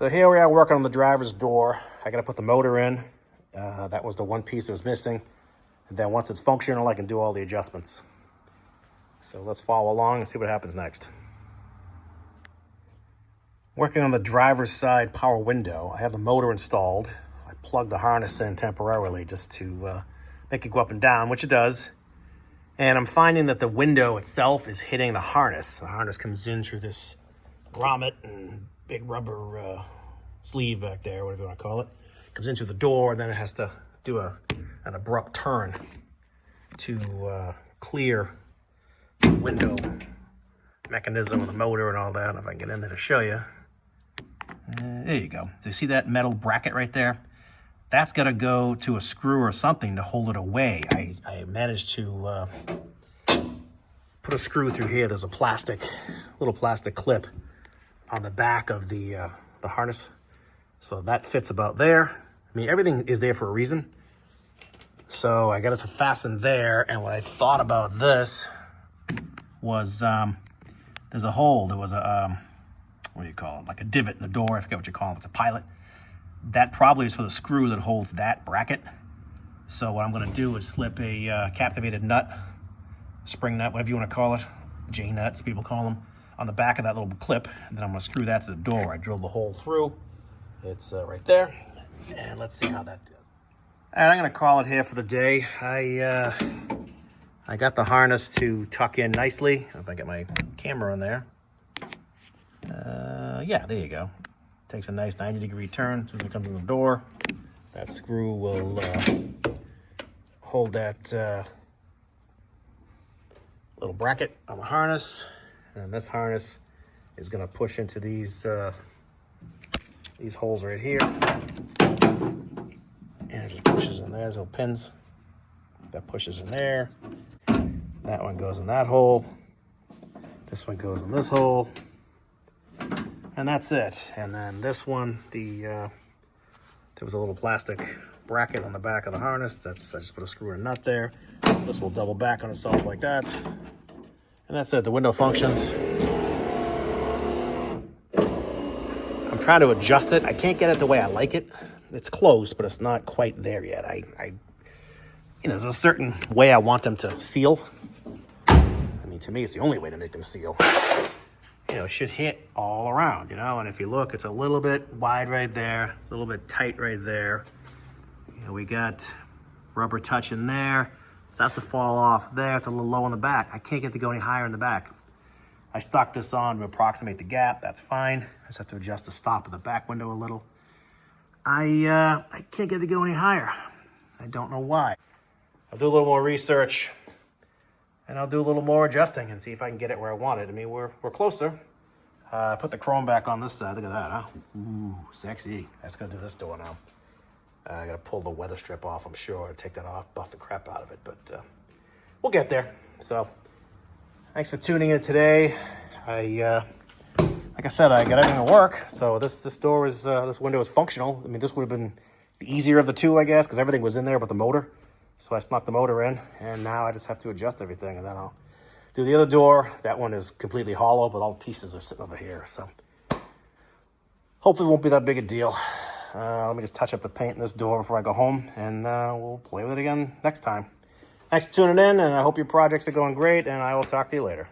So here we are working on the driver's door. I gotta put the motor in. That was the one piece that was missing. And then once it's functional, I can do all the adjustments. So let's follow along and see what happens next. Working on the driver's side power window. I have the motor installed. I plugged the harness in temporarily just to make it go up and down, which it does. And I'm finding that the window itself is hitting the harness. The harness comes in through this grommet and big rubber sleeve back there, whatever you want to call it. Comes into the door, and then it has to do an abrupt turn to clear the window mechanism and the motor and all that. If I can get in there to show you. There you go. So you see that metal bracket right there? That's got to go to a screw or something to hold it away. I managed to put a screw through here. There's a little plastic clip on the back of the harness. So that fits about there. I mean, everything is there for a reason. So I got it to fasten there. And what I thought about this was there's a hole. There was a, what do you call it? Like a divot in the door. I forget what you call it. It's a pilot. That probably is for the screw that holds that bracket. So what I'm going to do is slip a captivated nut, spring nut, whatever you want to call it, J-nuts, people call them, on the back of that little clip. And then I'm going to screw that to the door. I drilled the hole through. It's right there. And let's see how that does. All right, I'm going to call it here for the day. I got the harness to tuck in nicely. If I get my camera in there. Yeah, there you go. Takes a nice 90-degree turn as soon as it comes in the door. That screw will hold that little bracket on the harness. And this harness is going to push into these holes right here. And it just pushes in there. There's little pins. That pushes in there. That one goes in that hole. This one goes in this hole. And that's it. And then this one, there was a little plastic bracket on the back of the harness. I just put a screw and a nut there. This will double back on itself like that. And that's it. The window functions. I'm trying to adjust it. I can't get it the way I like it. It's close, but it's not quite there yet. There's a certain way I want them to seal. I mean, to me, it's the only way to make them seal. It should hit all around, and if you look, it's a little bit wide right there. It's a little bit tight right there. We got rubber touch in there. Starts to fall off there. It's a little low on the back. I can't get it to go any higher in the back. I stuck this on to approximate the gap. That's fine. I just have to adjust the stop of the back window a little. I can't get it to go any higher. I don't know why. I'll do a little more research. And I'll do a little more adjusting and see if I can get it where I want it. I mean, we're closer. Put the chrome back on this side. Look at that, huh? Ooh, sexy. That's gonna do this door now. I gotta pull the weather strip off, I'm sure. Take that off, buff the crap out of it, but we'll get there. So, thanks for tuning in today. Like I said, I got everything to work. So this window is functional. I mean, this would have been the easier of the two, I guess, because everything was in there but the motor. So I snuck the motor in, and now I just have to adjust everything, and then I'll do the other door. That one is completely hollow, but all the pieces are sitting over here. So hopefully it won't be that big a deal. Let me just touch up the paint in this door before I go home, and we'll play with it again next time. Thanks for tuning in, and I hope your projects are going great, and I will talk to you later.